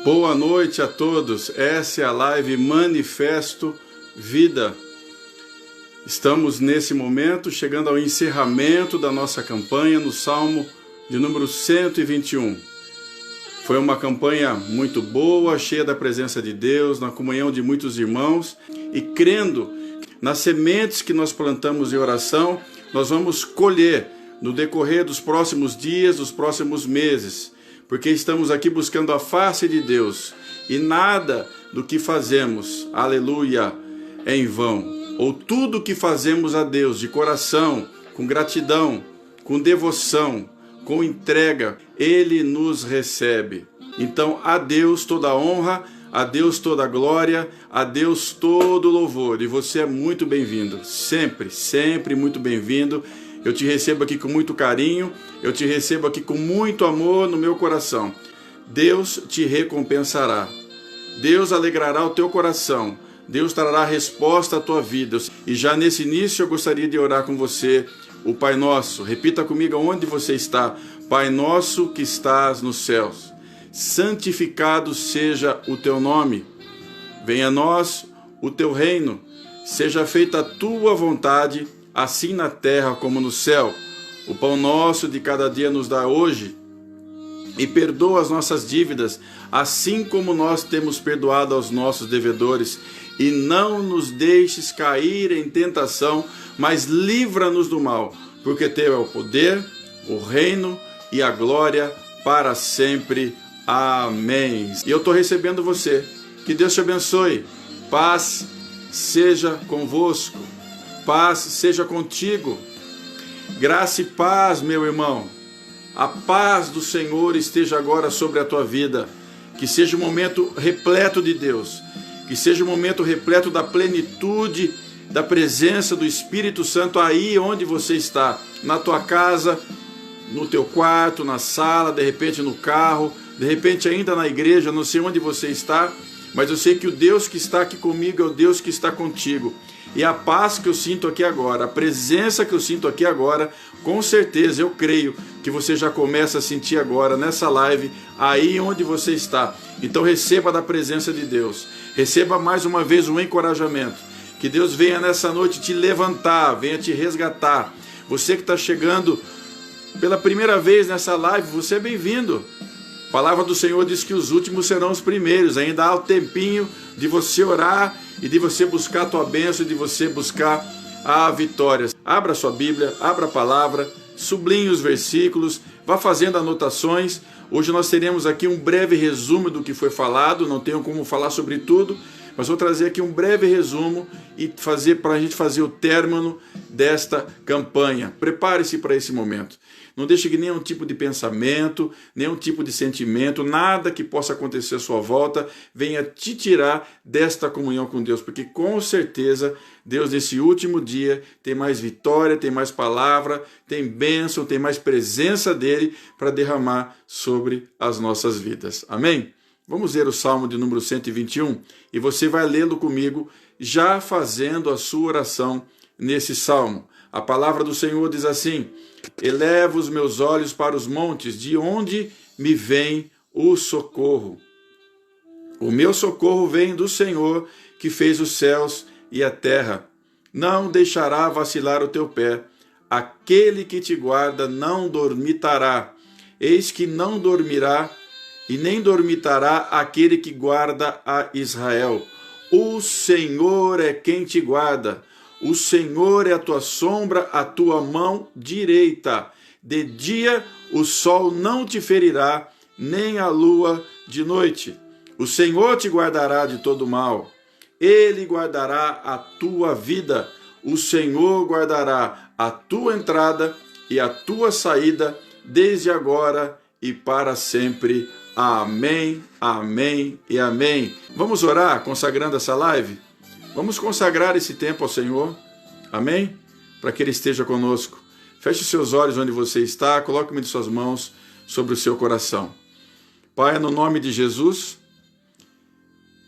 Boa noite a todos, essa é a live Manifesto Vida. Estamos nesse momento chegando ao encerramento da nossa campanha no Salmo de número 121. Foi uma campanha muito boa, cheia da presença de Deus, na comunhão de muitos irmãos e crendo nas sementes que nós plantamos em oração, nós vamos colher no decorrer dos próximos dias, dos próximos meses. Porque estamos aqui buscando a face de Deus e nada do que fazemos, aleluia, é em vão. Ou tudo que fazemos a Deus de coração, com gratidão, com devoção, com entrega, Ele nos recebe. Então a Deus toda a honra, a Deus toda a glória, a Deus todo o louvor. E você é muito bem-vindo, sempre, sempre muito bem-vindo. Eu te recebo aqui com muito carinho, eu te recebo aqui com muito amor no meu coração. Deus te recompensará. Deus alegrará o teu coração. Deus trará resposta à tua vida. E já nesse início eu gostaria de orar com você o Pai Nosso. Repita comigo onde você está. Pai Nosso que estás nos céus, santificado seja o teu nome. Venha a nós o teu reino. Seja feita a tua vontade, assim na terra como no céu. O pão nosso de cada dia nos dá hoje, e perdoa as nossas dívidas, assim como nós temos perdoado aos nossos devedores. E não nos deixes cair em tentação, mas livra-nos do mal, porque teu é o poder, o reino e a glória para sempre. Amém. E eu estou recebendo você. Que Deus te abençoe. Paz seja convosco. Paz seja contigo. Graça e paz, meu irmão. A paz do Senhor esteja agora sobre a tua vida. Que seja um momento repleto de Deus. Que seja um momento repleto da plenitude, da presença do Espírito Santo aí onde você está. Na tua casa, no teu quarto, na sala, de repente no carro, de repente ainda na igreja, não sei onde você está, mas eu sei que o Deus que está aqui comigo é o Deus que está contigo. E a paz que eu sinto aqui agora, a presença que eu sinto aqui agora, com certeza eu creio que você já começa a sentir agora nessa live, aí onde você está. Então receba da presença de Deus, receba mais uma vez um encorajamento. Que Deus venha nessa noite te levantar, venha te resgatar. Você que está chegando pela primeira vez nessa live, você é bem-vindo. A palavra do Senhor diz que os últimos serão os primeiros. Ainda há o tempinho de você orar e de você buscar a tua bênção, de você buscar a vitória. Abra sua Bíblia, abra a palavra, sublinhe os versículos, vá fazendo anotações. Hoje nós teremos aqui um breve resumo do que foi falado, não tenho como falar sobre tudo, mas vou trazer aqui um breve resumo e para a gente fazer o término desta campanha. Prepare-se para esse momento. Não deixe que nenhum tipo de pensamento, nenhum tipo de sentimento, nada que possa acontecer à sua volta, venha te tirar desta comunhão com Deus, porque com certeza Deus nesse último dia tem mais vitória, tem mais palavra, tem bênção, tem mais presença dele para derramar sobre as nossas vidas. Amém? Vamos ler o Salmo de número 121 e você vai lê-lo comigo, já fazendo a sua oração nesse Salmo. A palavra do Senhor diz assim: eleva os meus olhos para os montes, de onde me vem o socorro. O meu socorro vem do Senhor, que fez os céus e a terra. Não deixará vacilar o teu pé. Aquele que te guarda não dormitará. Eis que não dormirá e nem dormitará aquele que guarda a Israel. O Senhor é quem te guarda. O Senhor é a tua sombra, a tua mão direita. De dia o sol não te ferirá, nem a lua de noite. O Senhor te guardará de todo mal. Ele guardará a tua vida. O Senhor guardará a tua entrada e a tua saída, desde agora e para sempre. Amém, amém e amém. Vamos orar consagrando essa live? Vamos consagrar esse tempo ao Senhor, amém? Para que Ele esteja conosco. Feche os seus olhos onde você está, coloque uma de suas mãos sobre o seu coração. Pai, no nome de Jesus,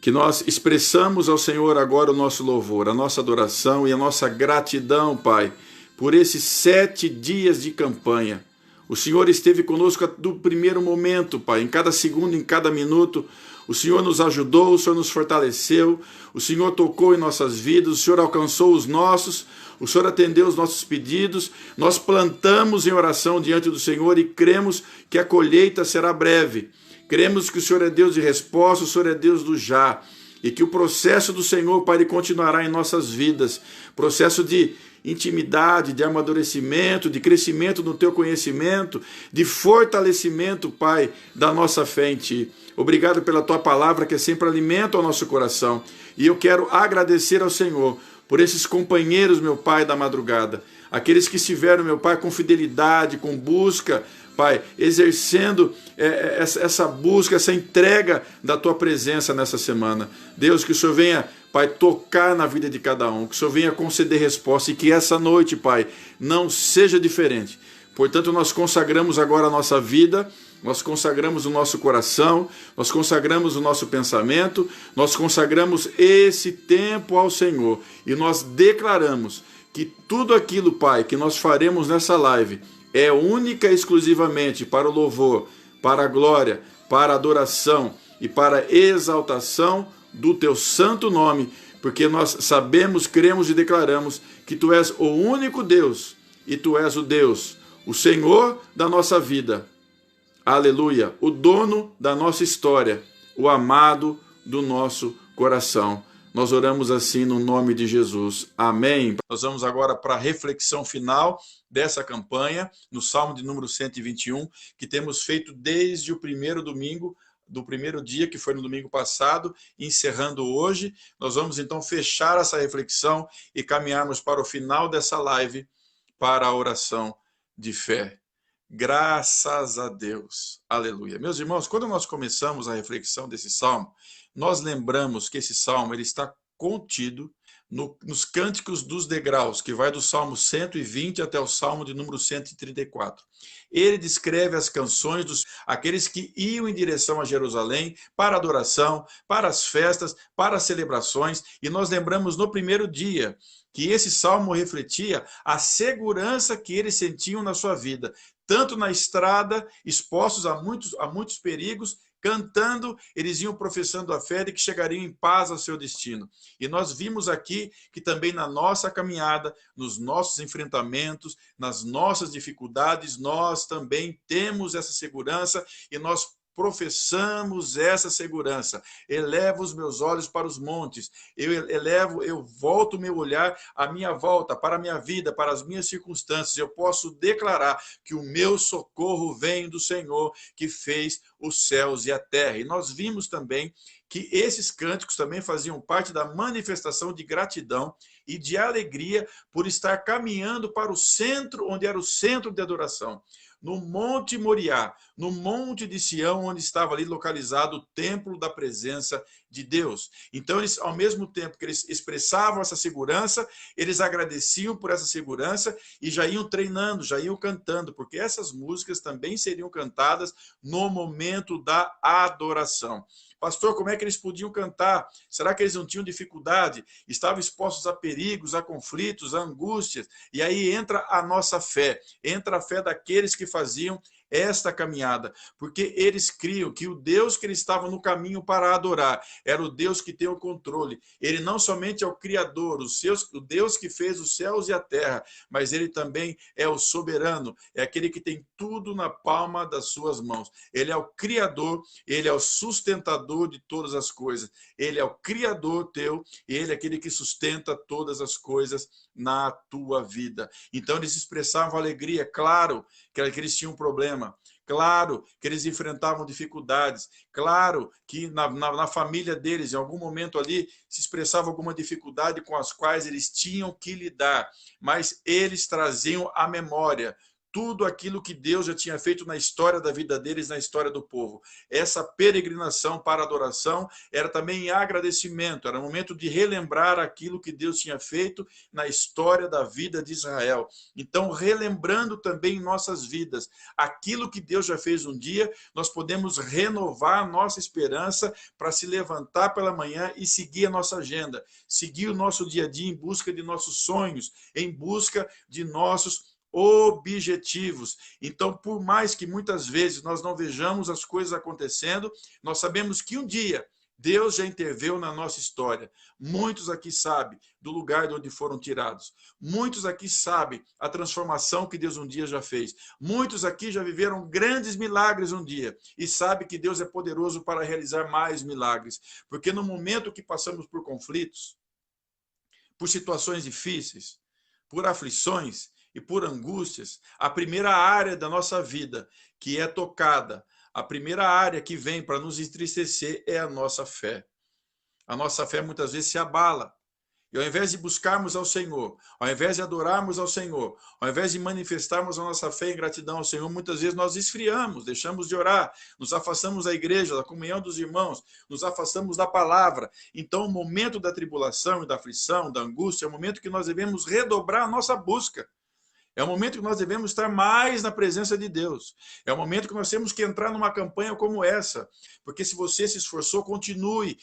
que nós expressamos ao Senhor agora o nosso louvor, a nossa adoração e a nossa gratidão, Pai, por esses 7 dias de campanha. O Senhor esteve conosco do primeiro momento, Pai, em cada segundo, em cada minuto. O Senhor nos ajudou, o Senhor nos fortaleceu, o Senhor tocou em nossas vidas, o Senhor alcançou os nossos, o Senhor atendeu os nossos pedidos, nós plantamos em oração diante do Senhor e cremos que a colheita será breve. Cremos que o Senhor é Deus de resposta, o Senhor é Deus do já, e que o processo do Senhor, Pai, ele continuará em nossas vidas, processo de intimidade, de amadurecimento, de crescimento no teu conhecimento, de fortalecimento, Pai, da nossa fé em Ti. Obrigado pela Tua palavra, que é sempre alimento ao nosso coração. E eu quero agradecer ao Senhor por esses companheiros, meu Pai, da madrugada. Aqueles que estiveram, meu Pai, com fidelidade, com busca, Pai, exercendo essa busca, essa entrega da Tua presença nessa semana. Deus, que o Senhor venha, Pai, tocar na vida de cada um, que o Senhor venha conceder resposta e que essa noite, Pai, não seja diferente. Portanto, nós consagramos agora a nossa vida, nós consagramos o nosso coração, nós consagramos o nosso pensamento, nós consagramos esse tempo ao Senhor e nós declaramos que tudo aquilo, Pai, que nós faremos nessa live é única e exclusivamente para o louvor, para a glória, para a adoração e para a exaltação do Teu santo nome, porque nós sabemos, cremos e declaramos que Tu és o único Deus e Tu és o Deus, o Senhor da nossa vida. Aleluia, o dono da nossa história, o amado do nosso coração. Nós oramos assim no nome de Jesus. Amém. Nós vamos agora para a reflexão final dessa campanha, no Salmo de número 121, que temos feito desde o primeiro domingo, do primeiro dia, que foi no domingo passado, encerrando hoje. Nós vamos então fechar essa reflexão e caminharmos para o final dessa live, para a oração de fé. Graças a Deus. Aleluia. Meus irmãos, quando nós começamos a reflexão desse salmo, nós lembramos que esse salmo ele está contido nos cânticos dos degraus, que vai do Salmo 120 até o Salmo de número 134. Ele descreve as canções dos aqueles que iam em direção a Jerusalém para adoração, para as festas, para as celebrações, e nós lembramos no primeiro dia que esse salmo refletia a segurança que eles sentiam na sua vida, tanto na estrada, expostos a muitos perigos, cantando, eles iam professando a fé de que chegariam em paz ao seu destino. E nós vimos aqui que também na nossa caminhada, nos nossos enfrentamentos, nas nossas dificuldades, nós também temos essa segurança e nós professamos essa segurança. Elevo os meus olhos para os montes, eu volto o meu olhar à minha volta, para a minha vida, para as minhas circunstâncias. Eu posso declarar que o meu socorro vem do Senhor, que fez os céus e a terra. E nós vimos também que esses cânticos também faziam parte da manifestação de gratidão e de alegria por estar caminhando para o centro, onde era o centro de adoração. No Monte Moriá, no Monte de Sião, onde estava ali localizado o templo da presença de Deus. Então, eles, ao mesmo tempo que eles expressavam essa segurança, eles agradeciam por essa segurança e já iam treinando, já iam cantando, porque essas músicas também seriam cantadas no momento da adoração. Pastor, como é que eles podiam cantar? Será que eles não tinham dificuldade? Estavam expostos a perigos, a conflitos, a angústias. E aí entra a nossa fé, entra a fé daqueles que faziam esta caminhada, porque eles criam que o Deus que eles estavam no caminho para adorar era o Deus que tem o controle. Ele não somente é o Criador, o Deus que fez os céus e a terra, mas ele também é o soberano, é aquele que tem tudo na palma das suas mãos. Ele é o Criador, ele é o sustentador de todas as coisas. Ele é o Criador teu e ele é aquele que sustenta todas as coisas na tua vida. Então eles expressavam alegria, claro que eles tinham um problema, claro que eles enfrentavam dificuldades, claro que na família deles, em algum momento ali, se expressava alguma dificuldade com as quais eles tinham que lidar, mas eles traziam à memória tudo aquilo que Deus já tinha feito na história da vida deles, na história do povo. Essa peregrinação para adoração era também em agradecimento, era um momento de relembrar aquilo que Deus tinha feito na história da vida de Israel. Então, relembrando também em nossas vidas aquilo que Deus já fez um dia, nós podemos renovar a nossa esperança para se levantar pela manhã e seguir a nossa agenda, seguir o nosso dia a dia em busca de nossos sonhos, em busca de nossos objetivos. Então, por mais que muitas vezes nós não vejamos as coisas acontecendo, nós sabemos que um dia Deus já interveio na nossa história. Muitos aqui sabem do lugar de onde foram tirados. Muitos aqui sabem a transformação que Deus um dia já fez. Muitos aqui já viveram grandes milagres um dia e sabem que Deus é poderoso para realizar mais milagres. Porque no momento que passamos por conflitos, por situações difíceis, por aflições e por angústias, a primeira área da nossa vida que é tocada, a primeira área que vem para nos entristecer é a nossa fé. A nossa fé muitas vezes se abala. E ao invés de buscarmos ao Senhor, ao invés de adorarmos ao Senhor, ao invés de manifestarmos a nossa fé em gratidão ao Senhor, muitas vezes nós esfriamos, deixamos de orar, nos afastamos da igreja, da comunhão dos irmãos, nos afastamos da palavra. Então, o momento da tribulação e da aflição, da angústia, é o momento que nós devemos redobrar a nossa busca. É o momento que nós devemos estar mais na presença de Deus. É o momento que nós temos que entrar numa campanha como essa. Porque se você se esforçou, continue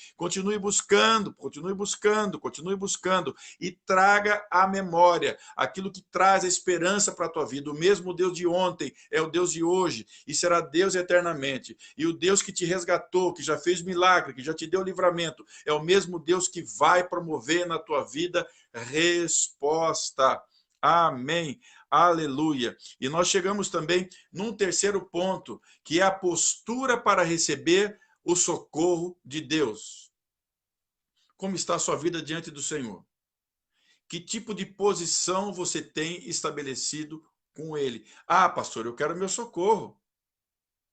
buscando, continue buscando, continue buscando. E traga à memória aquilo que traz a esperança para a tua vida. O mesmo Deus de ontem é o Deus de hoje e será Deus eternamente. E o Deus que te resgatou, que já fez milagre, que já te deu livramento, é o mesmo Deus que vai promover na tua vida resposta. Amém. Aleluia. E nós chegamos também num terceiro ponto, que é a postura para receber o socorro de Deus. Como está a sua vida diante do Senhor? Que tipo de posição você tem estabelecido com Ele? Ah, pastor, eu quero meu socorro.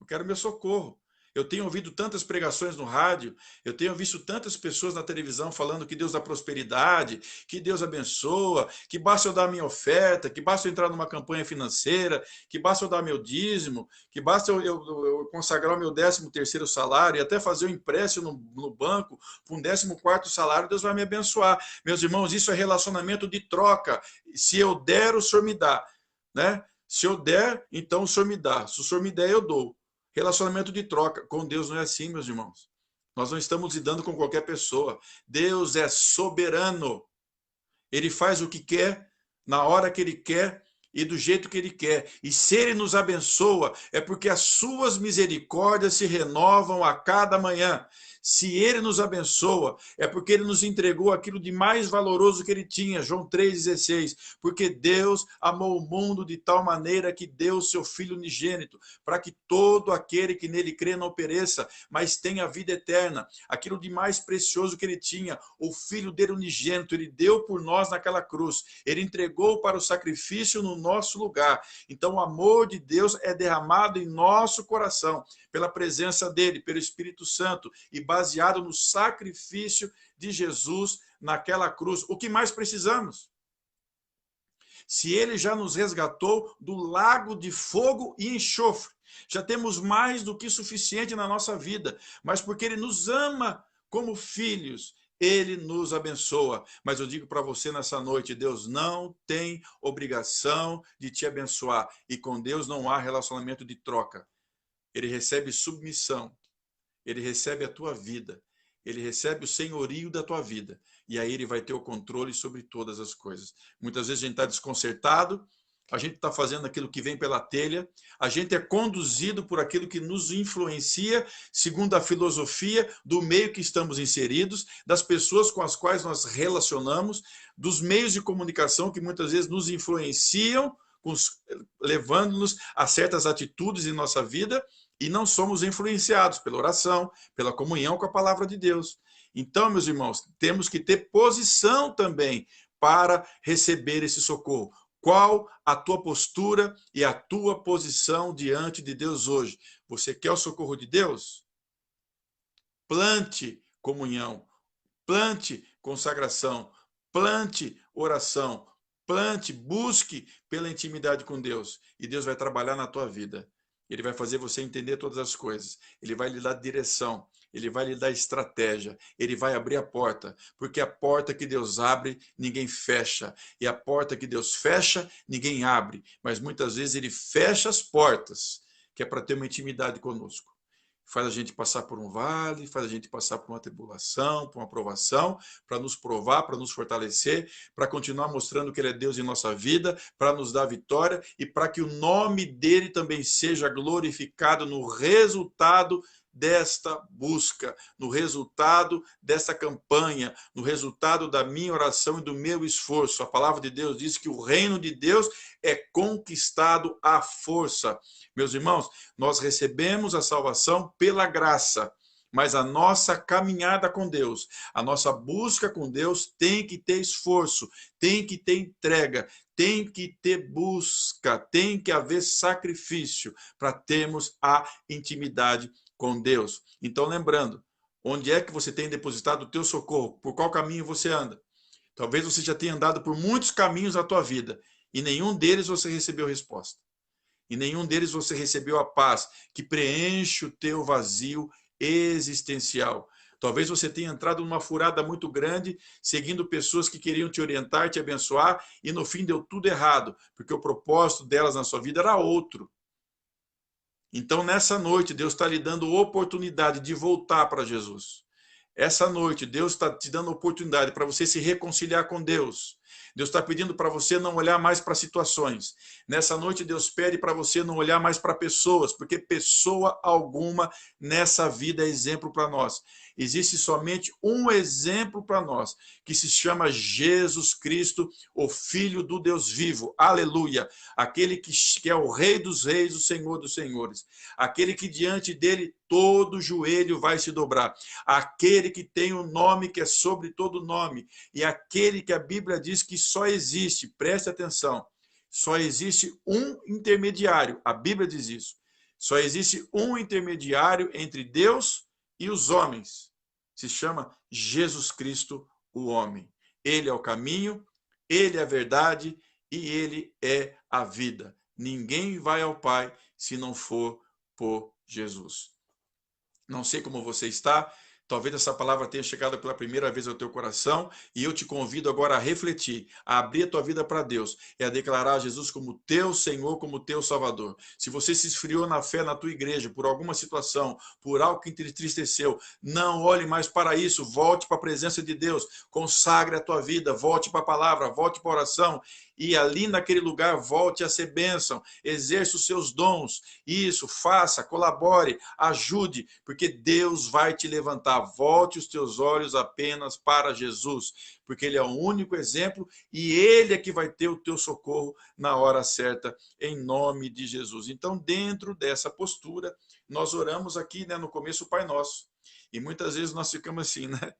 Eu quero meu socorro. Eu tenho ouvido tantas pregações no rádio, eu tenho visto tantas pessoas na televisão falando que Deus dá prosperidade, que Deus abençoa, que basta eu dar minha oferta, que basta eu entrar numa campanha financeira, que basta eu dar meu dízimo, que basta eu consagrar o meu 13º salário e até fazer um empréstimo no banco para um 14º salário, Deus vai me abençoar. Meus irmãos, isso é relacionamento de troca. Se eu der, o Senhor me dá, né? Se eu der, então o Senhor me dá. Se o Senhor me der, eu dou. Relacionamento de troca. Com Deus não é assim, meus irmãos. Nós não estamos lidando com qualquer pessoa. Deus é soberano. Ele faz o que quer, na hora que Ele quer e do jeito que Ele quer. E se Ele nos abençoa, é porque as suas misericórdias se renovam a cada manhã. Se Ele nos abençoa, é porque Ele nos entregou aquilo de mais valoroso que Ele tinha, João 3,16. Porque Deus amou o mundo de tal maneira que deu o seu Filho unigênito, para que todo aquele que nele crê não pereça, mas tenha vida eterna. Aquilo de mais precioso que Ele tinha, o Filho dele unigênito, Ele deu por nós naquela cruz. Ele entregou para o sacrifício no nosso lugar. Então o amor de Deus é derramado em nosso coração, pela presença dEle, pelo Espírito Santo, e baseado no sacrifício de Jesus naquela cruz. O que mais precisamos? Se Ele já nos resgatou do lago de fogo e enxofre, já temos mais do que suficiente na nossa vida, mas porque Ele nos ama como filhos, Ele nos abençoa. Mas eu digo para você nessa noite, Deus não tem obrigação de te abençoar, e com Deus não há relacionamento de troca. Ele recebe submissão, Ele recebe a tua vida, Ele recebe o senhorio da tua vida, e aí Ele vai ter o controle sobre todas as coisas. Muitas vezes a gente está desconcertado, a gente está fazendo aquilo que vem pela telha, a gente é conduzido por aquilo que nos influencia, segundo a filosofia do meio que estamos inseridos, das pessoas com as quais nós relacionamos, dos meios de comunicação que muitas vezes nos influenciam, levando-nos a certas atitudes em nossa vida, e não somos influenciados pela oração, pela comunhão com a palavra de Deus. Então, meus irmãos, temos que ter posição também para receber esse socorro. Qual a tua postura e a tua posição diante de Deus hoje? Você quer o socorro de Deus? Plante comunhão, plante consagração, plante oração, plante, busque pela intimidade com Deus, e Deus vai trabalhar na tua vida. Ele vai fazer você entender todas as coisas. Ele vai lhe dar direção. Ele vai lhe dar estratégia. Ele vai abrir a porta. Porque a porta que Deus abre, ninguém fecha. E a porta que Deus fecha, ninguém abre. Mas muitas vezes Ele fecha as portas, que é para ter uma intimidade conosco. faz a gente passar por um vale, faz a gente passar por uma tribulação, por uma provação, para nos provar, para nos fortalecer, para continuar mostrando que Ele é Deus em nossa vida, para nos dar vitória e para que o nome dEle também seja glorificado no resultado desta busca, no resultado dessa campanha, no resultado da minha oração e do meu esforço. A palavra de Deus diz que o reino de Deus é conquistado à força. Meus irmãos, nós recebemos a salvação pela graça, mas a nossa caminhada com Deus, a nossa busca com Deus tem que ter esforço, tem que ter entrega, tem que ter busca, tem que haver sacrifício para termos a intimidade com Deus. Então, lembrando, onde é que você tem depositado o teu socorro? Por qual caminho você anda? Talvez você já tenha andado por muitos caminhos na tua vida e nenhum deles você recebeu resposta. E nenhum deles você recebeu a paz que preenche o teu vazio existencial. Talvez você tenha entrado numa furada muito grande, seguindo pessoas que queriam te orientar, te abençoar, e no fim deu tudo errado, porque o propósito delas na sua vida era outro. Então, nessa noite, Deus está lhe dando oportunidade de voltar para Jesus. Essa noite, Deus está te dando oportunidade para você se reconciliar com Deus. Deus está pedindo para você não olhar mais para situações. Nessa noite, Deus pede para você não olhar mais para pessoas, porque pessoa alguma nessa vida é exemplo para nós. Existe somente um exemplo para nós, que se chama Jesus Cristo, o Filho do Deus vivo. Aleluia! Aquele que é o Rei dos Reis, o Senhor dos Senhores. Aquele que diante dele todo joelho vai se dobrar. Aquele que tem o nome que é sobre todo nome. E aquele que a Bíblia diz que só existe, preste atenção, só existe um intermediário. A Bíblia diz isso. Só existe um intermediário entre Deus e os homens. Se chama Jesus Cristo, o homem. Ele é o caminho, ele é a verdade e ele é a vida. Ninguém vai ao Pai se não for por Jesus. Não sei como você está, talvez essa palavra tenha chegado pela primeira vez ao teu coração e eu te convido agora a refletir, a abrir a tua vida para Deus e a declarar Jesus como teu Senhor, como teu Salvador. Se você se esfriou na fé na tua igreja por alguma situação, por algo que te entristeceu, não olhe mais para isso, volte para a presença de Deus, consagre a tua vida, volte para a palavra, volte para a oração e ali naquele lugar volte a ser bênção, exerça os seus dons, isso, faça, colabore, ajude, porque Deus vai te levantar. Volte os teus olhos apenas para Jesus, porque Ele é o único exemplo e Ele é que vai ter o teu socorro na hora certa, em nome de Jesus. Então, dentro dessa postura, nós oramos aqui, né, no começo, o Pai Nosso. E muitas vezes nós ficamos assim, né?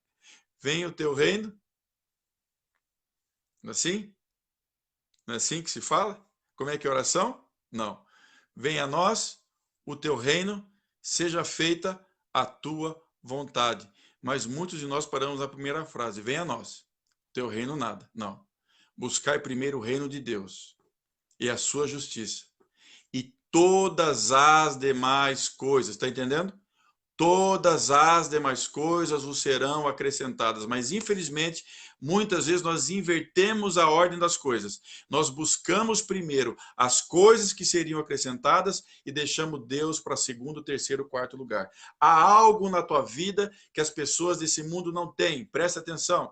Venha o teu reino. Não é assim? Não é assim que se fala? Como é que é a oração? Não. Venha a nós o teu reino, seja feita a tua vontade. Mas muitos de nós paramos na primeira frase. Venha a nós. Teu reino nada. Não. Buscai primeiro o reino de Deus e a sua justiça. E todas as demais coisas. Está entendendo? Todas as demais coisas vos serão acrescentadas. Mas, infelizmente, muitas vezes nós invertemos a ordem das coisas. Nós buscamos primeiro as coisas que seriam acrescentadas e deixamos Deus para segundo, terceiro, quarto lugar. Há algo na tua vida que as pessoas desse mundo não têm. Presta atenção.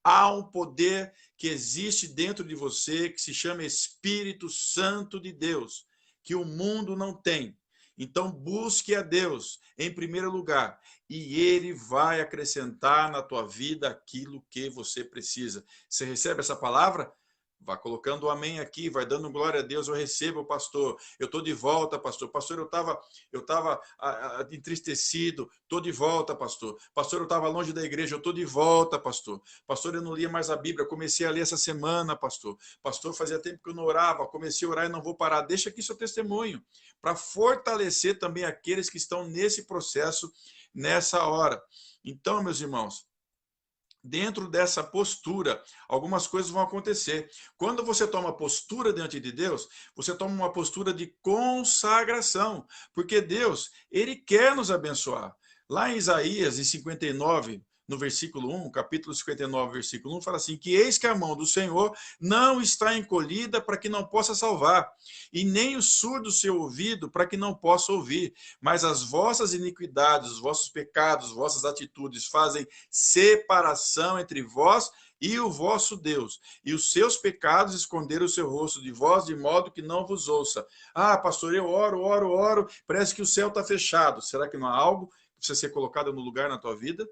Há um poder que existe dentro de você que se chama Espírito Santo de Deus, que o mundo não tem. Então, busque a Deus em primeiro lugar e Ele vai acrescentar na tua vida aquilo que você precisa. Você recebe essa palavra? Vá colocando o amém aqui, vai dando glória a Deus. Eu recebo, pastor. Eu estou de volta, pastor. Pastor, eu estava entristecido. Estou de volta, pastor. Pastor, eu estava longe da igreja. Eu estou de volta, pastor. Pastor, eu não lia mais a Bíblia. Comecei a ler essa semana, pastor. Pastor, fazia tempo que eu não orava. Comecei a orar e não vou parar. Deixa aqui seu testemunho para fortalecer também aqueles que estão nesse processo, nessa hora. Então, meus irmãos, dentro dessa postura, algumas coisas vão acontecer. Quando você toma postura diante de Deus, você toma uma postura de consagração, porque Deus, Ele quer nos abençoar. Lá em Isaías, em 59, no versículo 1, capítulo 59, versículo 1, fala assim, que eis que a mão do Senhor não está encolhida para que não possa salvar, e nem o surdo seu ouvido para que não possa ouvir, mas as vossas iniquidades, os vossos pecados, as vossas atitudes fazem separação entre vós e o vosso Deus, e os seus pecados esconderam o seu rosto de vós, de modo que não vos ouça. Ah, pastor, eu oro, parece que o céu está fechado. Será que não há algo que precisa ser colocado no lugar na tua vida?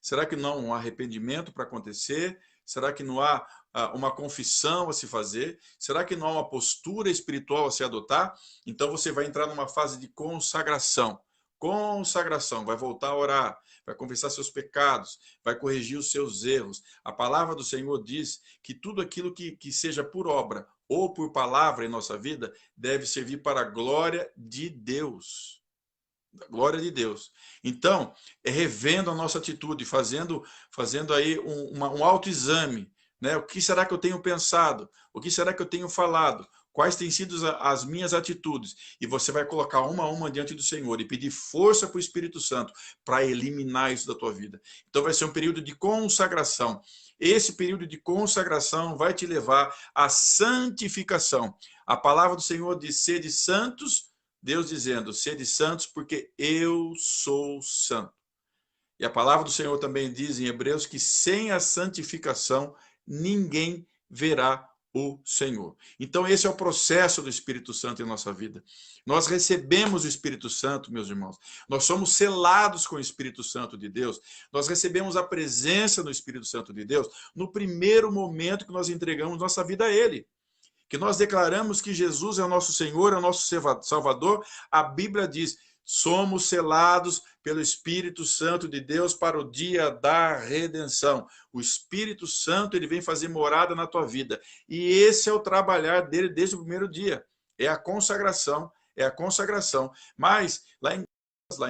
Será que não há arrependimento para acontecer? Será que não há uma confissão a se fazer? Será que não há uma postura espiritual a se adotar? Então você vai entrar numa fase de consagração. Consagração, vai voltar a orar, vai confessar seus pecados, vai corrigir os seus erros. A palavra do Senhor diz que tudo aquilo que seja por obra ou por palavra em nossa vida deve servir para a glória de Deus. Glória de Deus. Então, é revendo a nossa atitude, fazendo aí um autoexame, né? O que será que eu tenho pensado? O que será que eu tenho falado? Quais têm sido as minhas atitudes? E você vai colocar uma a uma diante do Senhor e pedir força para o Espírito Santo para eliminar isso da tua vida. Então vai ser um período de consagração. Esse período de consagração vai te levar à santificação. A palavra do Senhor diz, sede santos, Deus dizendo, sede santos porque eu sou santo. E a palavra do Senhor também diz em Hebreus que sem a santificação ninguém verá o Senhor. Então esse é o processo do Espírito Santo em nossa vida. Nós recebemos o Espírito Santo, meus irmãos. Nós somos selados com o Espírito Santo de Deus. Nós recebemos a presença do Espírito Santo de Deus no primeiro momento que nós entregamos nossa vida a Ele. Que nós declaramos que Jesus é o nosso Senhor, é o nosso Salvador. A Bíblia diz, somos selados pelo Espírito Santo de Deus para o dia da redenção. O Espírito Santo, ele vem fazer morada na tua vida. E esse é o trabalhar dele desde o primeiro dia. É a consagração, é a consagração. Mas, lá em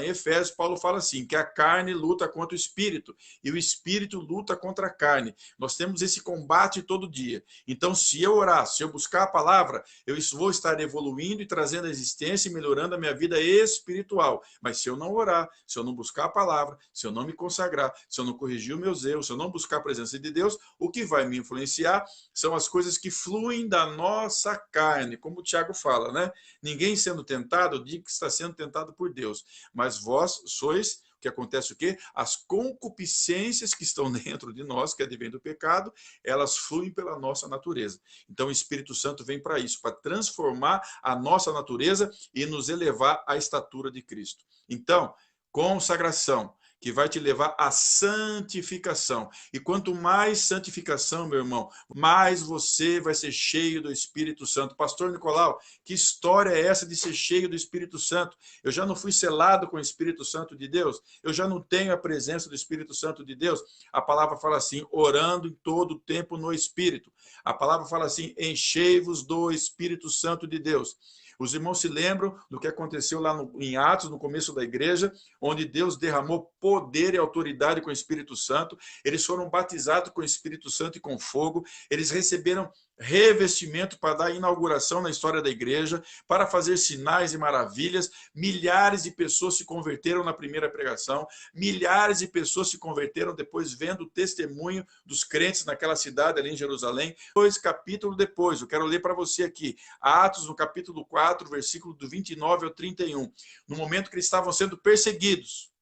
Efésios, Paulo fala assim, que a carne luta contra o espírito e o espírito luta contra a carne. Nós temos esse combate todo dia. Então, se eu orar, se eu buscar a palavra, eu vou estar evoluindo e trazendo a existência e melhorando a minha vida espiritual. Mas se eu não orar, se eu não buscar a palavra, se eu não me consagrar, se eu não corrigir os meus erros, se eu não buscar a presença de Deus, o que vai me influenciar são as coisas que fluem da nossa carne, como o Tiago fala, né? Ninguém sendo tentado, diga que está sendo tentado por Deus. Mas vós sois, o que acontece o quê? As concupiscências que estão dentro de nós, que advêm do pecado, elas fluem pela nossa natureza. Então o Espírito Santo vem para isso, para transformar a nossa natureza e nos elevar à estatura de Cristo. Então, consagração, que vai te levar à santificação. E quanto mais santificação, meu irmão, mais você vai ser cheio do Espírito Santo. Pastor Nicolau, que história é essa de ser cheio do Espírito Santo? Eu já não fui selado com o Espírito Santo de Deus? Eu já não tenho a presença do Espírito Santo de Deus? A palavra fala assim, orando em todo o tempo no Espírito. A palavra fala assim, enchei-vos do Espírito Santo de Deus. Os irmãos se lembram do que aconteceu lá em Atos, no começo da igreja, onde Deus derramou poder e autoridade com o Espírito Santo. Eles foram batizados com o Espírito Santo e com fogo. Eles receberam revestimento para dar inauguração na história da igreja, para fazer sinais e maravilhas. Milhares de pessoas se converteram na primeira pregação. Milhares de pessoas se converteram depois vendo o testemunho dos crentes naquela cidade ali em Jerusalém. 2 capítulos depois, eu quero ler para você aqui, Atos no capítulo 4, versículo do 29 ao 31. No momento que eles estavam sendo perseguidos,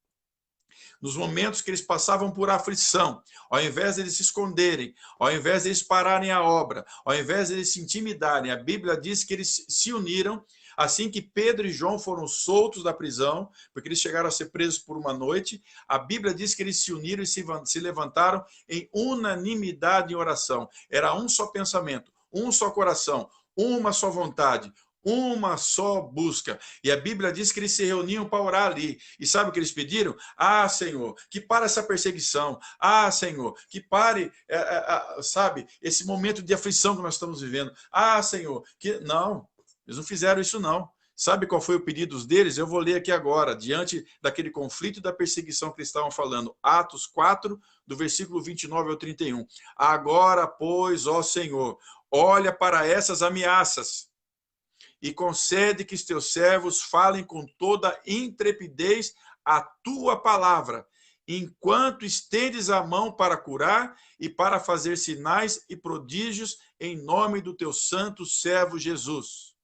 nos momentos que eles passavam por aflição, ao invés de eles se esconderem, ao invés de eles pararem a obra, ao invés de eles se intimidarem, a Bíblia diz que eles se uniram, assim que Pedro e João foram soltos da prisão, porque eles chegaram a ser presos por uma noite, a Bíblia diz que eles se uniram e se levantaram em unanimidade em oração. Era um só pensamento, um só coração, uma só vontade, uma só busca. E a Bíblia diz que eles se reuniam para orar ali. E sabe o que eles pediram? Ah, Senhor, que pare essa perseguição. Ah, Senhor, que pare, sabe, esse momento de aflição que nós estamos vivendo. Ah, Senhor, que... Não, eles não fizeram isso não. Sabe qual foi o pedido deles? Eu vou ler aqui agora, diante daquele conflito e da perseguição que eles estavam falando. Atos 4, do versículo 29 ao 31. Agora, pois, ó Senhor, olha para essas ameaças e concede que os teus servos falem com toda intrepidez a tua palavra, enquanto estendes a mão para curar e para fazer sinais e prodígios em nome do teu santo servo Jesus.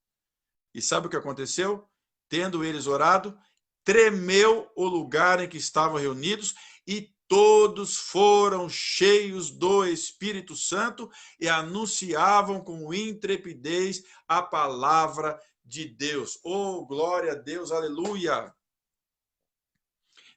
E sabe o que aconteceu? Tendo eles orado, tremeu o lugar em que estavam reunidos e todos foram cheios do Espírito Santo e anunciavam com intrepidez a palavra de Deus. Oh, glória a Deus, aleluia!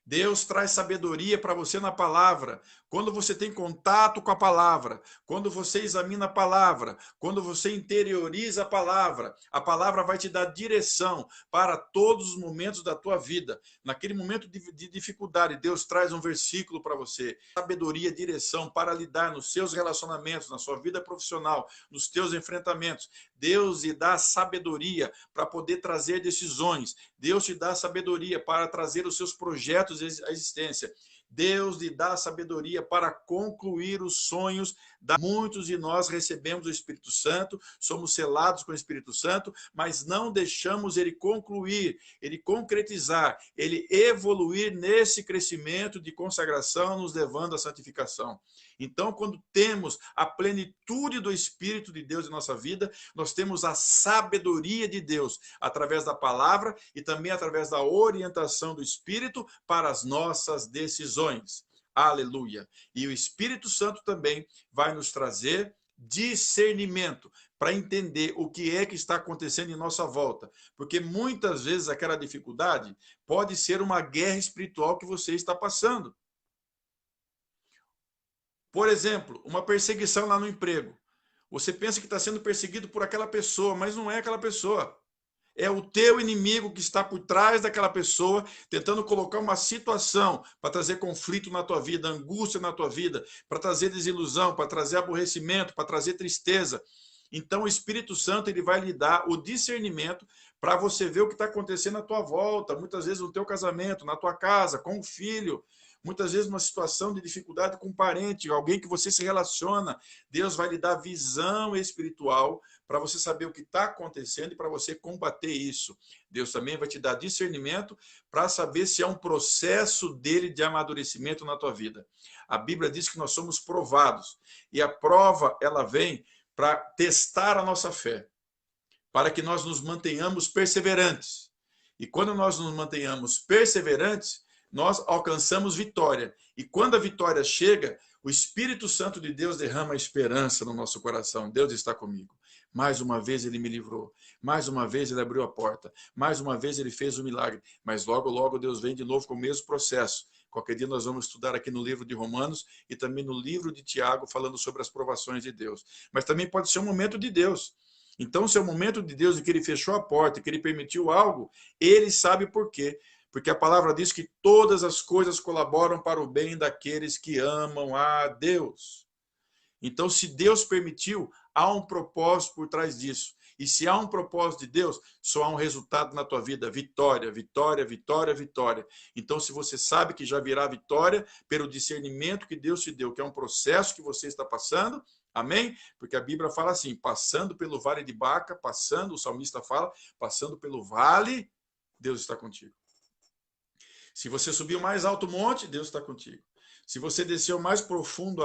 Deus traz sabedoria para você na palavra. Quando você tem contato com a palavra, quando você examina a palavra, quando você interioriza a palavra vai te dar direção para todos os momentos da tua vida. Naquele momento de dificuldade, Deus traz um versículo para você. Sabedoria, direção para lidar nos seus relacionamentos, na sua vida profissional, nos teus enfrentamentos. Deus lhe dá sabedoria para poder trazer decisões. Deus te dá sabedoria para trazer os seus projetos à existência. Deus lhe dá sabedoria para concluir os sonhos. Muitos de nós recebemos o Espírito Santo, somos selados com o Espírito Santo, mas não deixamos ele concluir, ele concretizar, ele evoluir nesse crescimento de consagração, nos levando à santificação. Então, quando temos a plenitude do Espírito de Deus em nossa vida, nós temos a sabedoria de Deus através da palavra e também através da orientação do Espírito para as nossas decisões. Aleluia! E o Espírito Santo também vai nos trazer discernimento para entender o que é que está acontecendo em nossa volta. Porque muitas vezes aquela dificuldade pode ser uma guerra espiritual que você está passando. Por exemplo, uma perseguição lá no emprego. Você pensa que está sendo perseguido por aquela pessoa, mas não é aquela pessoa. É o teu inimigo que está por trás daquela pessoa, tentando colocar uma situação para trazer conflito na tua vida, angústia na tua vida, para trazer desilusão, para trazer aborrecimento, para trazer tristeza. Então o Espírito Santo ele vai lhe dar o discernimento para você ver o que está acontecendo à tua volta, muitas vezes no teu casamento, na tua casa, com o filho, muitas vezes numa situação de dificuldade com um parente, alguém que você se relaciona. Deus vai lhe dar visão espiritual para você saber o que está acontecendo e para você combater isso. Deus também vai te dar discernimento para saber se é um processo dele de amadurecimento na tua vida. A Bíblia diz que nós somos provados e a prova ela vem para testar a nossa fé, para que nós nos mantenhamos perseverantes. E quando nós nos mantenhamos perseverantes, nós alcançamos vitória. E quando a vitória chega, o Espírito Santo de Deus derrama esperança no nosso coração. Deus está comigo. Mais uma vez ele me livrou. Mais uma vez ele abriu a porta. Mais uma vez ele fez o milagre. Mas logo, logo Deus vem de novo com o mesmo processo. Qualquer dia nós vamos estudar aqui no livro de Romanos e também no livro de Tiago, falando sobre as provações de Deus. Mas também pode ser um momento de Deus. Então, se é o momento de Deus em que ele fechou a porta, que ele permitiu algo, ele sabe por quê. Porque a palavra diz que todas as coisas colaboram para o bem daqueles que amam a Deus. Então, se Deus permitiu, há um propósito por trás disso. E se há um propósito de Deus, só há um resultado na tua vida. Vitória, vitória, vitória, vitória. Então, se você sabe que já virá vitória, pelo discernimento que Deus te deu, que é um processo que você está passando, amém? Porque a Bíblia fala assim, passando pelo vale de Baca, passando, o salmista fala, passando pelo vale, Deus está contigo. Se você subiu o mais alto monte, Deus está contigo. Se você desceu o mais profundo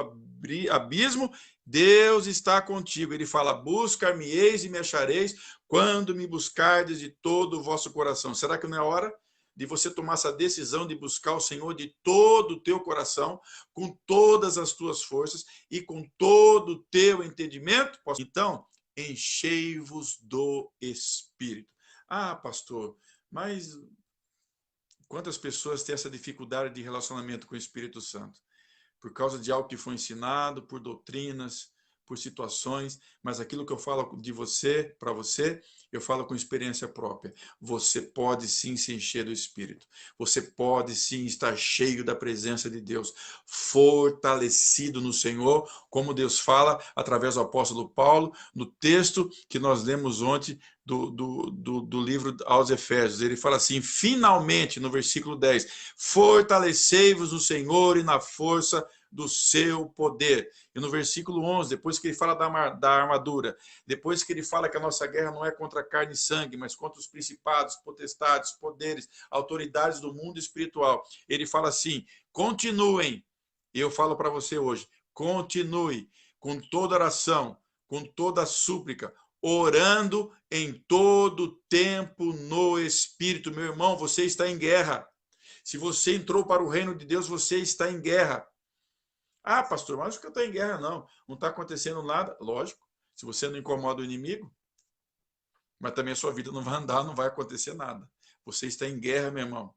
abismo, Deus está contigo. Ele fala, buscar-me-eis e me achareis quando me buscardes de todo o vosso coração. Será que não é hora de você tomar essa decisão de buscar o Senhor de todo o teu coração, com todas as tuas forças e com todo o teu entendimento? Então, enchei-vos do Espírito. Ah, pastor, mas quantas pessoas têm essa dificuldade de relacionamento com o Espírito Santo? Por causa de algo que foi ensinado, por doutrinas, por situações, mas aquilo que eu falo de você, para você, eu falo com experiência própria. Você pode sim se encher do Espírito. Você pode sim estar cheio da presença de Deus, fortalecido no Senhor, como Deus fala através do apóstolo Paulo, no texto que nós lemos ontem do livro aos Efésios. Ele fala assim, finalmente, no versículo 10, fortalecei-vos no Senhor e na força do seu poder. E no versículo 11, depois que ele fala da armadura, depois que ele fala que a nossa guerra não é contra carne e sangue, mas contra os principados, potestades, poderes, autoridades do mundo espiritual, ele fala assim: continuem. E eu falo para você hoje, continue com toda oração, com toda súplica, orando em todo tempo no Espírito. Meu irmão, você está em guerra. Se você entrou para o reino de Deus, você está em guerra. Ah, pastor, mas acho que eu estou em guerra, não. Não está acontecendo nada. Lógico, se você não incomoda o inimigo, mas também a sua vida não vai andar, não vai acontecer nada. Você está em guerra, meu irmão.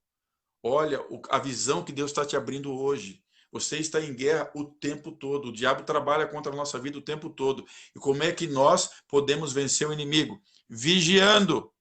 Olha a visão que Deus está te abrindo hoje. Você está em guerra o tempo todo. O diabo trabalha contra a nossa vida o tempo todo. E como é que nós podemos vencer o inimigo? Vigiando,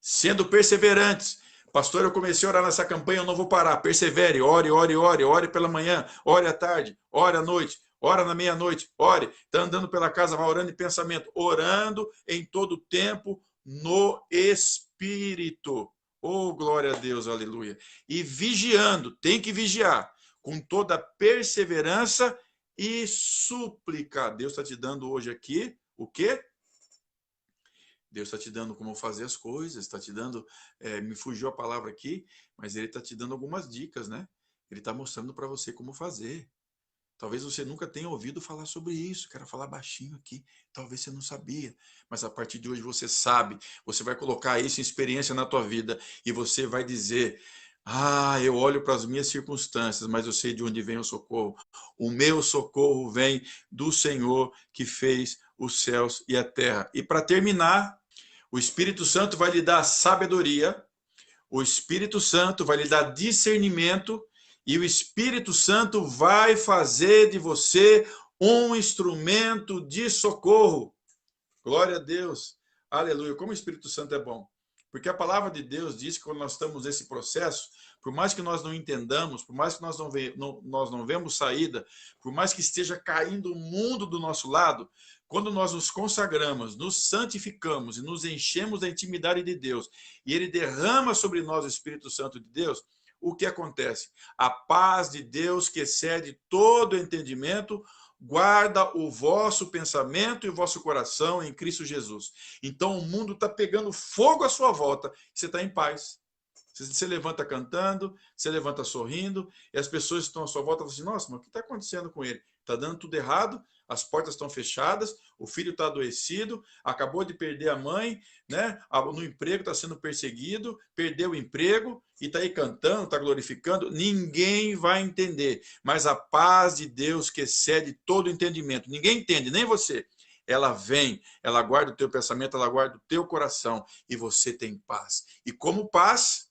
sendo perseverantes. Pastor, eu comecei a orar nessa campanha, eu não vou parar. Persevere, ore, ore, ore. Ore pela manhã, ore à tarde, ore à noite, ore na meia-noite, ore. Está andando pela casa, vai orando em pensamento. Orando em todo tempo no Espírito. Oh, glória a Deus, aleluia. E vigiando, tem que vigiar, com toda perseverança e súplica. Deus está te dando hoje aqui o quê? Deus está te dando como fazer as coisas, está te dando, me fugiu a palavra aqui, mas Ele está te dando algumas dicas, né? Ele está mostrando para você como fazer. Talvez você nunca tenha ouvido falar sobre isso, quero falar baixinho aqui, talvez você não sabia, mas a partir de hoje você sabe, você vai colocar isso em experiência na tua vida e você vai dizer: ah, eu olho para as minhas circunstâncias, mas eu sei de onde vem o socorro. O meu socorro vem do Senhor que fez os céus e a terra. E para terminar, o Espírito Santo vai lhe dar sabedoria, o Espírito Santo vai lhe dar discernimento e o Espírito Santo vai fazer de você um instrumento de socorro. Glória a Deus. Aleluia. Como o Espírito Santo é bom. Porque a palavra de Deus diz que quando nós estamos nesse processo, por mais que nós não entendamos, por mais que nós não vemos saída, por mais que esteja caindo o mundo do nosso lado, quando nós nos consagramos, nos santificamos e nos enchemos da intimidade de Deus, e Ele derrama sobre nós o Espírito Santo de Deus, o que acontece? A paz de Deus, que excede todo entendimento, guarda o vosso pensamento e o vosso coração em Cristo Jesus. Então o mundo está pegando fogo à sua volta, e você está em paz. Você levanta cantando, você levanta sorrindo, e as pessoas que estão à sua volta falam assim: nossa, mas o que está acontecendo com ele? Está dando tudo errado, as portas estão fechadas, o filho está adoecido, acabou de perder a mãe, né? No emprego está sendo perseguido, perdeu o emprego e está aí cantando, está glorificando. Ninguém vai entender, mas a paz de Deus que excede todo entendimento, ninguém entende, nem você. Ela vem, ela guarda o teu pensamento, ela guarda o teu coração e você tem paz. E como paz,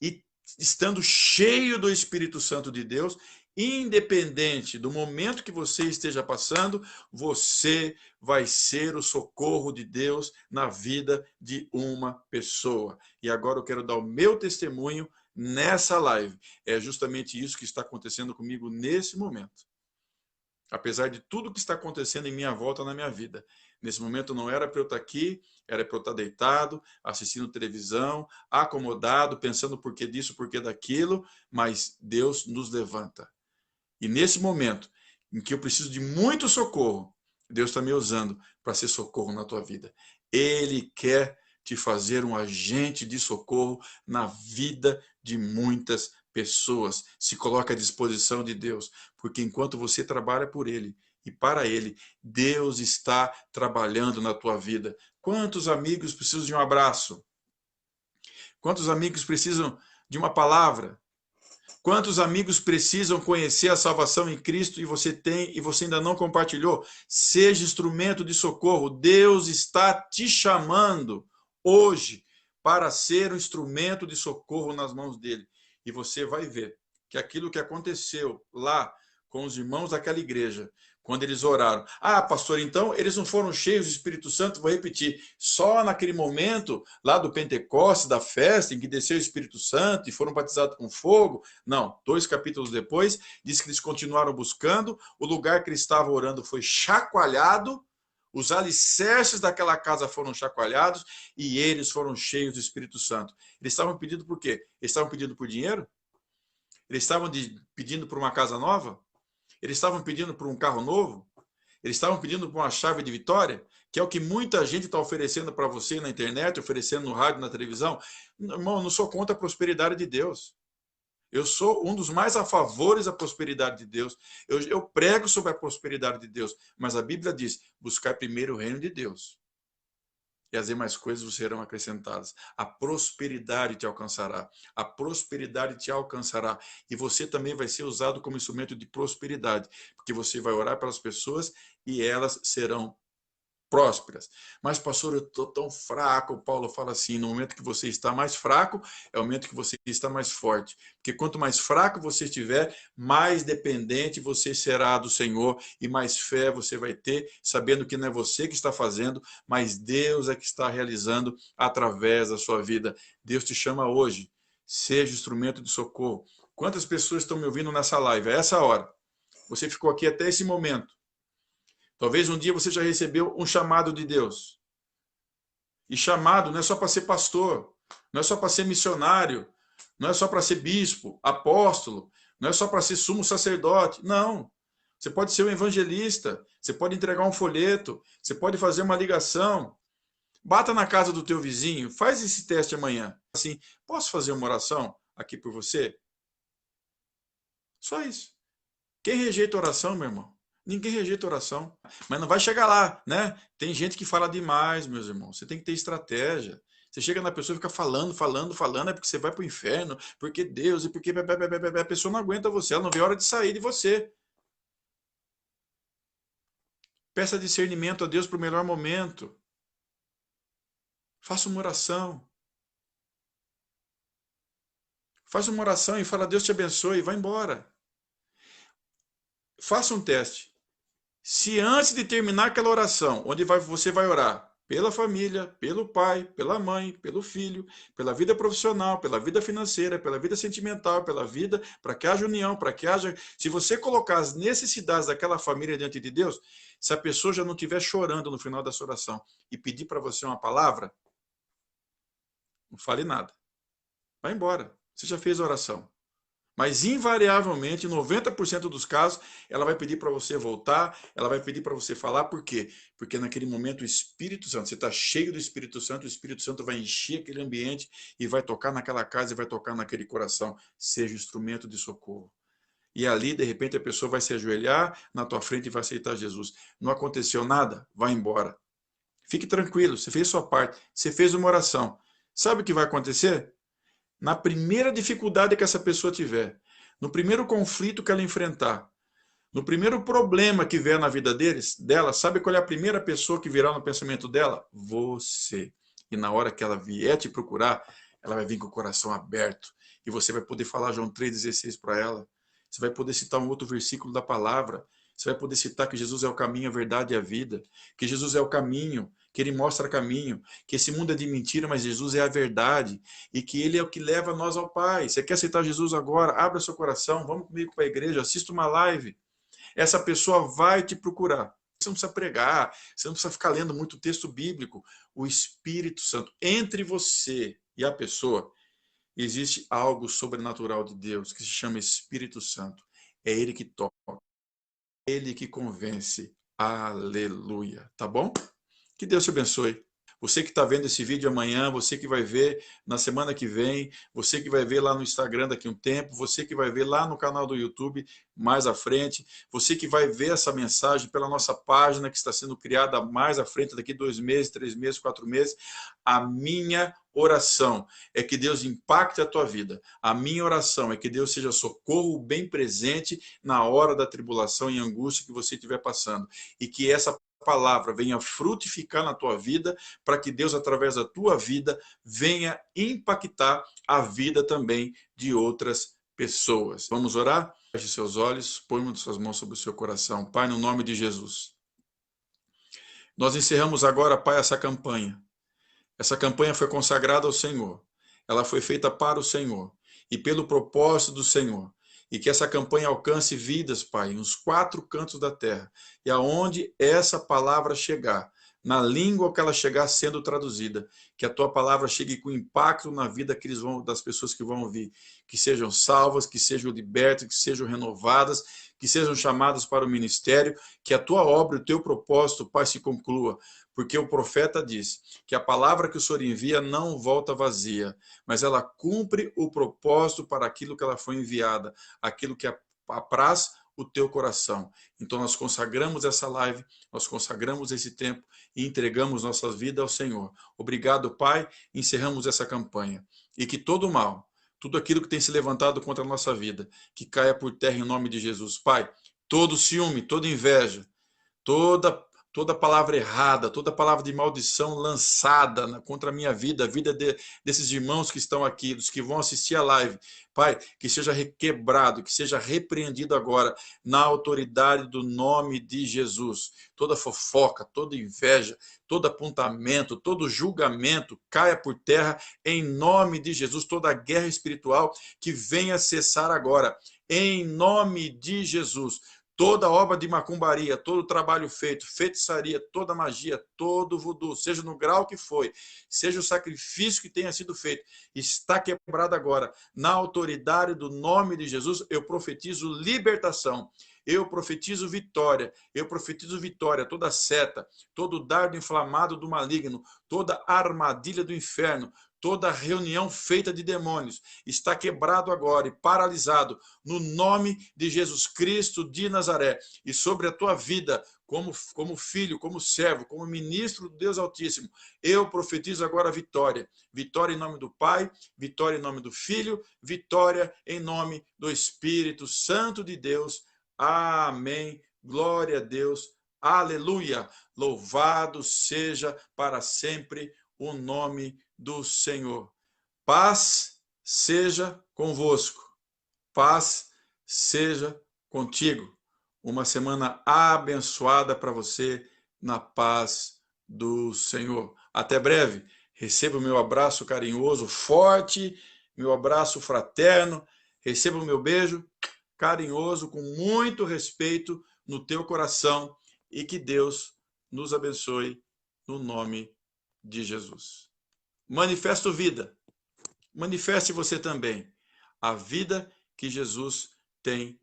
e estando cheio do Espírito Santo de Deus, independente do momento que você esteja passando, você vai ser o socorro de Deus na vida de uma pessoa. E agora eu quero dar o meu testemunho nessa live. É justamente isso que está acontecendo comigo nesse momento. Apesar de tudo que está acontecendo em minha volta na minha vida. Nesse momento não era para eu estar aqui, era para eu estar deitado, assistindo televisão, acomodado, pensando por que disso, por que daquilo, mas Deus nos levanta. E nesse momento em que eu preciso de muito socorro, Deus está me usando para ser socorro na tua vida. Ele quer te fazer um agente de socorro na vida de muitas pessoas. Se coloca à disposição de Deus, porque enquanto você trabalha por Ele e para Ele, Deus está trabalhando na tua vida. Quantos amigos precisam de um abraço? Quantos amigos precisam de uma palavra? Quantos amigos precisam conhecer a salvação em Cristo e você tem e você ainda não compartilhou? Seja instrumento de socorro. Deus está te chamando hoje para ser um instrumento de socorro nas mãos dele. E você vai ver que aquilo que aconteceu lá com os irmãos daquela igreja, quando eles oraram: ah, pastor, então eles não foram cheios do Espírito Santo? Vou repetir, só naquele momento lá do Pentecostes, da festa, em que desceu o Espírito Santo e foram batizados com fogo? Não, 2 capítulos depois, diz que eles continuaram buscando, o lugar que eles estavam orando foi chacoalhado, os alicerces daquela casa foram chacoalhados e eles foram cheios do Espírito Santo. Eles estavam pedindo por quê? Eles estavam pedindo por dinheiro? Eles estavam pedindo por uma casa nova? Eles estavam pedindo por um carro novo? Eles estavam pedindo por uma chave de vitória? Que é o que muita gente está oferecendo para você na internet, oferecendo no rádio, na televisão. Irmão, eu não sou contra a prosperidade de Deus. Eu sou um dos mais a favores da prosperidade de Deus. Eu prego sobre a prosperidade de Deus. Mas a Bíblia diz, buscar primeiro o reino de Deus. E as demais coisas serão acrescentadas. A prosperidade te alcançará. A prosperidade te alcançará. E você também vai ser usado como instrumento de prosperidade. Porque você vai orar pelas pessoas e elas serão prósperas. Mas, pastor, eu estou tão fraco. Paulo fala assim, no momento que você está mais fraco, é o momento que você está mais forte. Porque quanto mais fraco você estiver, mais dependente você será do Senhor e mais fé você vai ter, sabendo que não é você que está fazendo, mas Deus é que está realizando através da sua vida. Deus te chama hoje. Seja instrumento de socorro. Quantas pessoas estão me ouvindo nessa live? É essa hora. Você ficou aqui até esse momento. Talvez um dia você já recebeu um chamado de Deus. E chamado não é só para ser pastor, não é só para ser missionário, não é só para ser bispo, apóstolo, não é só para ser sumo sacerdote. Não. Você pode ser um evangelista, você pode entregar um folheto, você pode fazer uma ligação. Bata na casa do teu vizinho, faz esse teste amanhã. Assim, posso fazer uma oração aqui por você? Só isso. Quem rejeita oração, meu irmão? Ninguém rejeita oração, mas não vai chegar lá, né? Tem gente que fala demais, meus irmãos. Você tem que ter estratégia. Você chega na pessoa e fica falando, é porque você vai para o inferno, porque Deus, e porque a pessoa não aguenta você, ela não vê a hora de sair de você. Peça discernimento a Deus para o melhor momento. Faça uma oração. Faça uma oração e fala, Deus te abençoe, e vai embora. Faça um teste. Se antes de terminar aquela oração, onde você vai orar pela família, pelo pai, pela mãe, pelo filho, pela vida profissional, pela vida financeira, pela vida sentimental, pela vida, para que haja união, para que haja... Se você colocar as necessidades daquela família diante de Deus, se a pessoa já não estiver chorando no final dessa oração e pedir para você uma palavra, não fale nada. Vai embora. Você já fez a oração. Mas, invariavelmente, 90% dos casos, ela vai pedir para você voltar, ela vai pedir para você falar. Por quê? Porque naquele momento o Espírito Santo, você está cheio do Espírito Santo, o Espírito Santo vai encher aquele ambiente e vai tocar naquela casa e vai tocar naquele coração. Seja instrumento de socorro. E ali, de repente, a pessoa vai se ajoelhar na tua frente e vai aceitar Jesus. Não aconteceu nada? Vai embora. Fique tranquilo, você fez sua parte, você fez uma oração. Sabe o que vai acontecer? Na primeira dificuldade que essa pessoa tiver, no primeiro conflito que ela enfrentar, no primeiro problema que vier na vida dela, sabe qual é a primeira pessoa que virá no pensamento dela? Você. E na hora que ela vier te procurar, ela vai vir com o coração aberto. E você vai poder falar João 3,16 para ela. Você vai poder citar um outro versículo da palavra. Você vai poder citar que Jesus é o caminho, a verdade e a vida. Que Jesus é o caminho, que Ele mostra caminho. Que esse mundo é de mentira, mas Jesus é a verdade. E que Ele é o que leva nós ao Pai. Você quer aceitar Jesus agora? Abra seu coração, vamos comigo para a igreja, assista uma live. Essa pessoa vai te procurar. Você não precisa pregar, você não precisa ficar lendo muito texto bíblico. O Espírito Santo, entre você e a pessoa, existe algo sobrenatural de Deus, que se chama Espírito Santo. É Ele que toca. Ele que convence. Aleluia. Tá bom? Que Deus te abençoe. Você que está vendo esse vídeo amanhã, você que vai ver na semana que vem, você que vai ver lá no Instagram daqui a um tempo, você que vai ver lá no canal do YouTube mais à frente, você que vai ver essa mensagem pela nossa página que está sendo criada mais à frente, daqui 2 meses, 3 meses, 4 meses, a minha oração é que Deus impacte a tua vida. A minha oração é que Deus seja socorro bem presente na hora da tribulação e angústia que você estiver passando. E que essa palavra venha frutificar na tua vida, para que Deus, através da tua vida, venha impactar a vida também de outras pessoas. Vamos orar? Feche seus olhos, põe suas mãos sobre o seu coração. Pai, no nome de Jesus. Nós encerramos agora, Pai, essa campanha. Essa campanha foi consagrada ao Senhor. Ela foi feita para o Senhor e pelo propósito do Senhor. E que essa campanha alcance vidas, Pai, nos 4 cantos da terra. E aonde essa palavra chegar, na língua que ela chegar sendo traduzida, que a tua palavra chegue com impacto na vida das pessoas que vão ouvir, que sejam salvas, que sejam libertas, que sejam renovadas, que sejam chamadas para o ministério, que a tua obra, o teu propósito, Pai, se conclua, porque o profeta diz que a palavra que o Senhor envia não volta vazia, mas ela cumpre o propósito para aquilo que ela foi enviada, aquilo que apraz o teu coração. Então nós consagramos essa live, nós consagramos esse tempo e entregamos nossas vidas ao Senhor. Obrigado, Pai, encerramos essa campanha. E que todo mal, tudo aquilo que tem se levantado contra a nossa vida, que caia por terra em nome de Jesus. Pai, todo ciúme, toda inveja, toda palavra errada, toda palavra de maldição lançada contra a minha vida, a vida desses irmãos que estão aqui, dos que vão assistir a live, Pai, que seja quebrado, que seja repreendido agora na autoridade do nome de Jesus. Toda fofoca, toda inveja, todo apontamento, todo julgamento caia por terra em nome de Jesus. Toda guerra espiritual que venha cessar agora em nome de Jesus. Toda obra de macumbaria, todo trabalho feito, feitiçaria, toda magia, todo voodoo, seja no grau que foi, seja o sacrifício que tenha sido feito, está quebrado agora. Na autoridade do nome de Jesus, eu profetizo libertação, eu profetizo vitória, toda seta, todo dardo inflamado do maligno, toda armadilha do inferno, toda reunião feita de demônios está quebrado agora e paralisado no nome de Jesus Cristo de Nazaré. E sobre a tua vida, como filho, como servo, como ministro do Deus Altíssimo, eu profetizo agora vitória. Vitória em nome do Pai, vitória em nome do Filho, vitória em nome do Espírito Santo de Deus. Amém. Glória a Deus. Aleluia. Louvado seja para sempre o nome do Senhor. Paz seja convosco. Paz seja contigo. Uma semana abençoada para você na paz do Senhor. Até breve. Receba o meu abraço carinhoso, forte, meu abraço fraterno. Receba o meu beijo carinhoso, com muito respeito no teu coração, e que Deus nos abençoe no nome de Jesus. Manifesto vida. Manifeste você também a vida que Jesus tem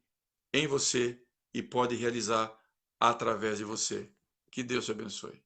em você e pode realizar através de você. Que Deus te abençoe.